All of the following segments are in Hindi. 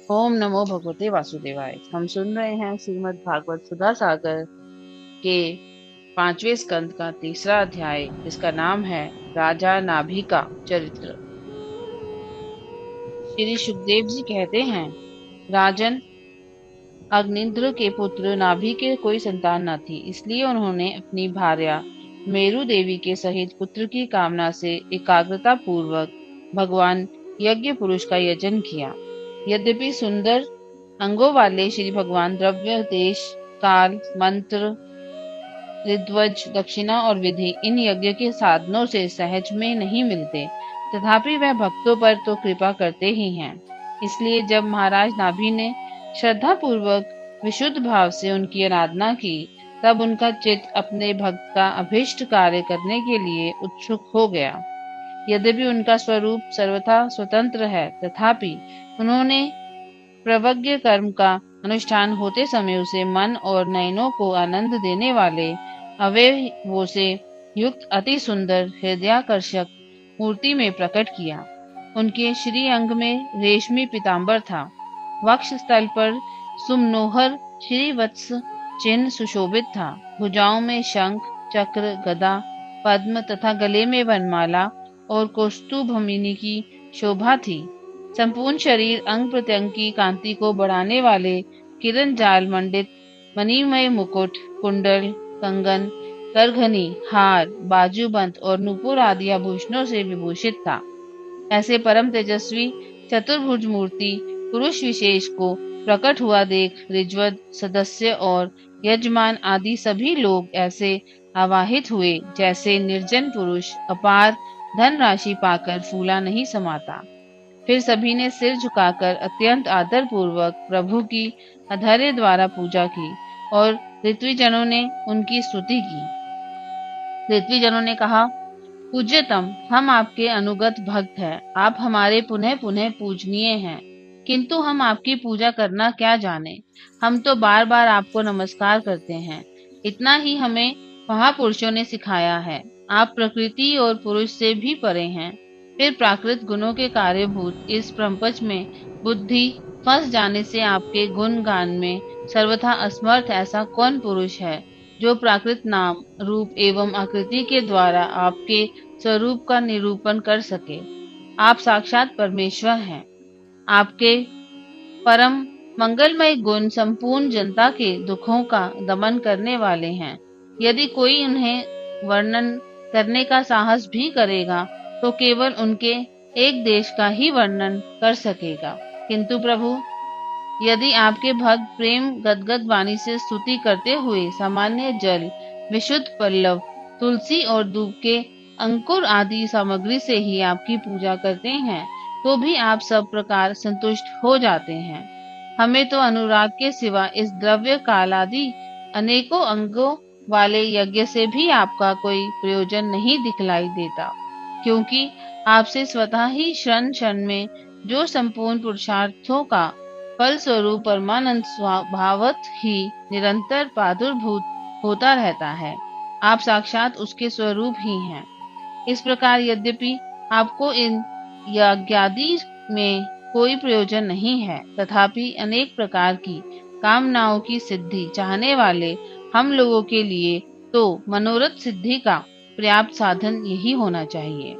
ओम नमो भगवते वासुदेवाय। हम सुन रहे हैं श्रीमद् भागवत सुधा सागर के 5वें स्कंद का तीसरा अध्याय, जिसका नाम है राजा नाभि का चरित्र। श्री सुखदेव जी कहते हैं, राजन, अग्निंद्र के पुत्र नाभि के कोई संतान न थी, इसलिए उन्होंने अपनी भार्या मेरु देवी के सहित पुत्र की कामना से एकाग्रता पूर्वक भगवान यज्ञ पुरुष का यजन किया। यद्यपि सुंदर अंगों वाले श्री भगवान द्रव्य, देश, काल, मंत्र, ऋद्वज, दक्षिणा और विधि इन यज्ञ के साधनों से सहज में नहीं मिलते, तथापि वह भक्तों पर तो कृपा करते ही हैं। इसलिए जब महाराज नाभि ने श्रद्धा पूर्वक विशुद्ध भाव से उनकी आराधना की, तब उनका चित्त अपने भक्त का अभीष्ट कार्य करने के लिए उत्सुक हो गया। यद्यपि उनका स्वरूप सर्वथा स्वतंत्र है, तथापि उन्होंने प्रवज्ञ कर्म का अनुष्ठान होते समय उसे मन और नयनों को आनंद देने वाले अवयवों से युक्त अति सुंदर हृदयाकर्षक मूर्ति में प्रकट किया। उनके श्री अंग में रेशमी पीताम्बर था, वक्ष स्थल पर सुमनोहर श्रीवत्स चिन्ह सुशोभित था, भुजाओं में शंख, चक्र, गदा, पद्म तथा गले में वनमाला और कौस्तुभमणि की शोभा थी। संपूर्ण शरीर अंग प्रत्यंग की कांति को बढ़ाने वाले किरण जाल मंडित मणिमय मुकुट, कुंडल, कंगन, करघनी, हार, बाजूबंद और नूपुर आदि आभूषणों से विभूषित था। ऐसे परम तेजस्वी चतुर्भुज मूर्ति पुरुष विशेष को प्रकट हुआ देख ऋग्वेद सदस्य और यजमान आदि सभी लोग ऐसे आवाहित हुए, जैसे निर्जन पुरुष अपार धन राशि पाकर फूला नहीं समाता। फिर सभी ने सिर झुकाकर अत्यंत आदर पूर्वक प्रभु की अधर्य द्वारा पूजा की और ऋत्विजनों ने उनकी स्तुति की। ऋत्विजनों ने कहा, पूज्यतम, हम आपके अनुगत भक्त हैं। आप हमारे पुनः पुनः पूजनीय हैं, किंतु हम आपकी पूजा करना क्या जाने। हम तो बार बार आपको नमस्कार करते हैं। इतना ही हमें महापुरुषों ने सिखाया है। आप प्रकृति और पुरुष से भी परे हैं। फिर प्राकृत गुणों के कार्यभूत इस प्रपंच में बुद्धि फंस जाने से आपके गुण गान में सर्वथा असमर्थ ऐसा कौन पुरुष है, जो प्राकृत नाम, रूप एवं आकृति के द्वारा आपके स्वरूप का निरूपण कर सके। आप साक्षात परमेश्वर हैं। आपके परम मंगलमय गुण संपूर्ण जनता के दुखों का दमन करने वाले हैं। यदि कोई उन्हें वर्णन करने का साहस भी करेगा, तो केवल उनके एक देश का ही वर्णन कर सकेगा। किंतु प्रभु, यदि आपके भक्त प्रेम गदगद वाणी से स्तुति करते हुए सामान्य जल, विशुद्ध पल्लव, तुलसी और दूब के अंकुर आदि सामग्री से ही आपकी पूजा करते हैं, तो भी आप सब प्रकार संतुष्ट हो जाते हैं। हमें तो अनुराग के सिवा इस द्रव्य काल आदि अनेकों अंगों वाले यज्ञ से भी आपका कोई प्रयोजन नहीं दिखलाई देता, क्योंकि आपसे स्वतः ही क्षण क्षण में जो संपूर्ण पुरुषार्थों का फल स्वरूप परमानंद स्वभावत ही निरंतर प्रादुर्भूत होता रहता है। आप साक्षात उसके स्वरूप ही हैं। इस प्रकार यद्यपि आपको इन यज्ञादि में कोई प्रयोजन नहीं है, तथापि अनेक प्रकार की कामनाओं की सिद्धि चाहने वाले हम लोगों के लिए तो मनोरथ सिद्धि का पर्याप्त साधन यही होना चाहिए।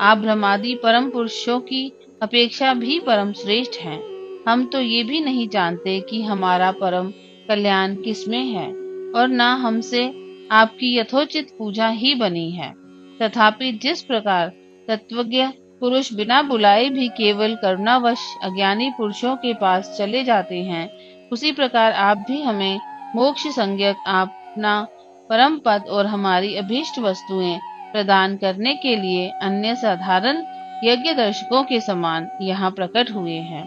आप ब्रह्मादि परम पुरुषों की अपेक्षा भी परम श्रेष्ठ हैं। हम तो ये भी नहीं जानते कि हमारा परम कल्याण किसमें है, और न हमसे आपकी यथोचित पूजा ही बनी है। तथापि जिस प्रकार तत्वज्ञ पुरुष बिना बुलाए भी केवल करुणावश अज्ञानी पुरुषों के पास चले जाते हैं, उसी प्रकार आप भी हमें मोक्ष संज्ञक अपना परम पद और हमारी अभीष्ट वस्तुएं प्रदान करने के लिए अन्य साधारण यज्ञ दर्शकों के समान यहाँ प्रकट हुए हैं।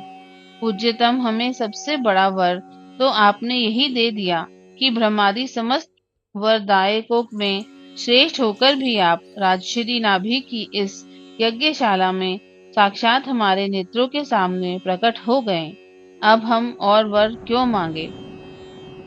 पूज्यतम, हमें सबसे बड़ा वर तो आपने यही दे दिया कि ब्रह्मादि समस्त वरदायकों में श्रेष्ठ होकर भी आप राजश्री नाभि की इस यज्ञशाला में साक्षात हमारे नेत्रों के सामने प्रकट हो गए। अब हम और वर क्यों मांगे।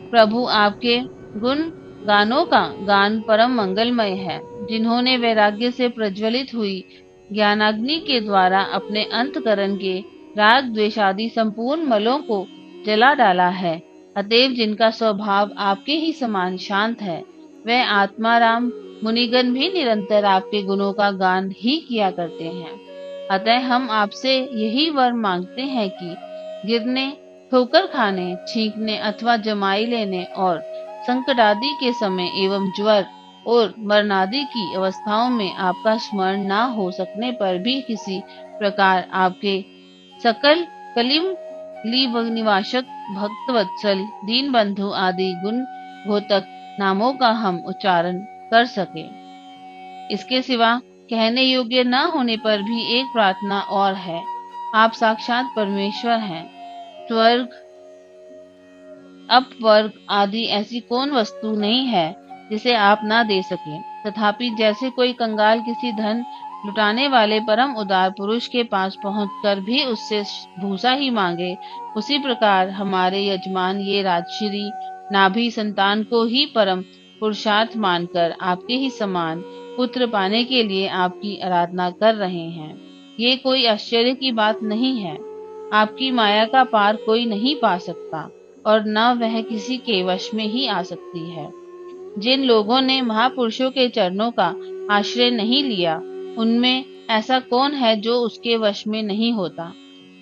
प्रभु, आपके गुण गानों का गान परम मंगलमय है। जिन्होंने वैराग्य से प्रज्वलित हुई ज्ञानाग्नि के द्वारा अपने अंतकरण के राग द्वेष आदि संपूर्ण मलों को जला डाला है। अतएव जिनका स्वभाव आपके ही समान शांत है, वह आत्माराम मुनिगण भी निरंतर आपके गुणों का गान ही किया करते हैं। अतः हम आपसे यही वर मांगते हैं कि गिरने, ठोकर खाने, छींकने अथवा जमाई लेने और संकट आदि के समय एवं ज्वर और मरणादि की अवस्थाओं में आपका स्मरण न हो सकने पर भी किसी प्रकार आपके सकल कलिम निवासक भक्तवत्सल दीनबंधु आदि गुण घोतक नामों का हम उच्चारण कर सके। इसके सिवा कहने योग्य न होने पर भी एक प्रार्थना और है। आप साक्षात परमेश्वर हैं। स्वर्ग, अपवर्ग आदि ऐसी कौन वस्तु नहीं है जिसे आप ना दे सकें। तथापि जैसे कोई कंगाल किसी धन लुटाने वाले परम उदार पुरुष के पास पहुंचकर भी उससे भूसा ही मांगे, उसी प्रकार हमारे यजमान ये राजश्री नाभि संतान को ही परम पुरुषार्थ मानकर आपके ही समान पुत्र पाने के लिए आपकी आराधना कर रहे हैं। ये कोई आश्चर्य की बात नहीं है। आपकी माया का पार कोई नहीं पा सकता और न वह किसी के वश में ही आ सकती है। जिन लोगों ने महापुरुषों के चरणों का आश्रय नहीं लिया, उनमें ऐसा कौन है जो उसके वश में नहीं होता।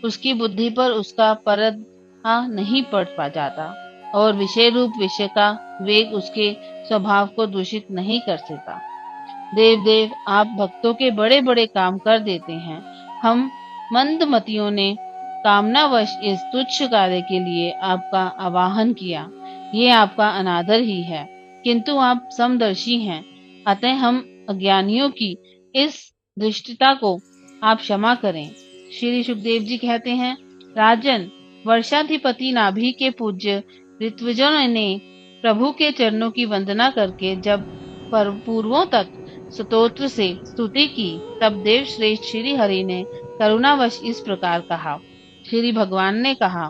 उसकी बुद्धि पर उसका परदा नहीं पड़ पा जाता और विषय रूप विषय का वेग उसके स्वभाव को दूषित नहीं कर सकता। देव, आप भक्तों के बड़े बड़े काम कर देते हैं। हम मंदमतियों ने कामनावश इस तुच्छ कार्य के लिए आपका आवाहन किया। ये आपका अनादर ही है, किंतु आप समदर्शी हैं। अतः हम अज्ञानियों की इस दृष्टता को आप क्षमा करें। श्री सुखदेव जी कहते हैं, राजन, वर्षाधिपति नाभि के पूज्य ऋत्विजों ने प्रभु के चरणों की वंदना करके जब पूर्वों तक स्तोत्र से स्तुति की, तब देव श्रेष्ठ श्री हरि ने करुणावश इस प्रकार कहा। श्री भगवान ने कहा,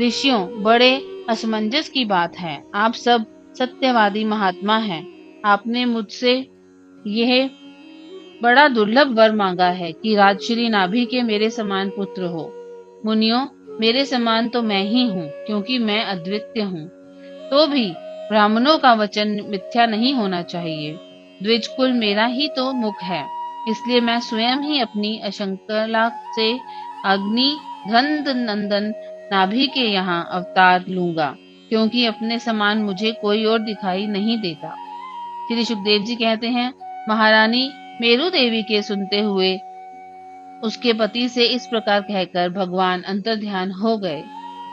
ऋषियों, बड़े असमंजस की बात है। आप सब सत्यवादी महात्मा हैं। आपने मुझसे यह बड़ा दुर्लभ वर मांगा है कि राजश्री नाभि के मेरे समान पुत्र हो। मुनियों, मेरे समान तो मैं ही हूँ, क्योंकि मैं अद्वितीय हूँ। तो भी ब्राह्मणों का वचन मिथ्या नहीं होना चाहिए। द्विजकुल मेरा ही तो मुख है, इसलिए मैं स्वयं ही अपनी अशंकला से अग्नि धंध नंदन नाभि के यहाँ अवतार लूंगा, क्योंकि अपने समान मुझे कोई और दिखाई नहीं देता। श्री सुखदेव जी कहते हैं, महारानी मेरु देवी के सुनते हुए उसके पति से इस प्रकार कहकर भगवान अंतर्ध्यान हो गए।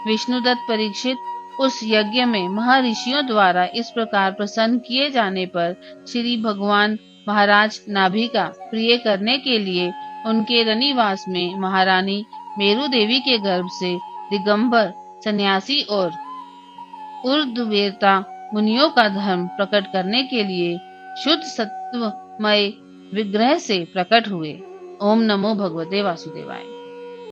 विष्णुदत्त परीक्षित, उस यज्ञ में महर्षियों द्वारा इस प्रकार प्रसन्न किए जाने पर श्री भगवान महाराज नाभि का प्रिय करने के लिए उनके रनिवास में महारानी मेरु देवी के गर्भ से दिगंबर सन्यासी और ऊर्ध्ववेत्ता मुनियों का धर्म प्रकट करने के लिए शुद्ध सत्वमय विग्रह से प्रकट हुए। ओम नमो भगवते वासुदेवाय।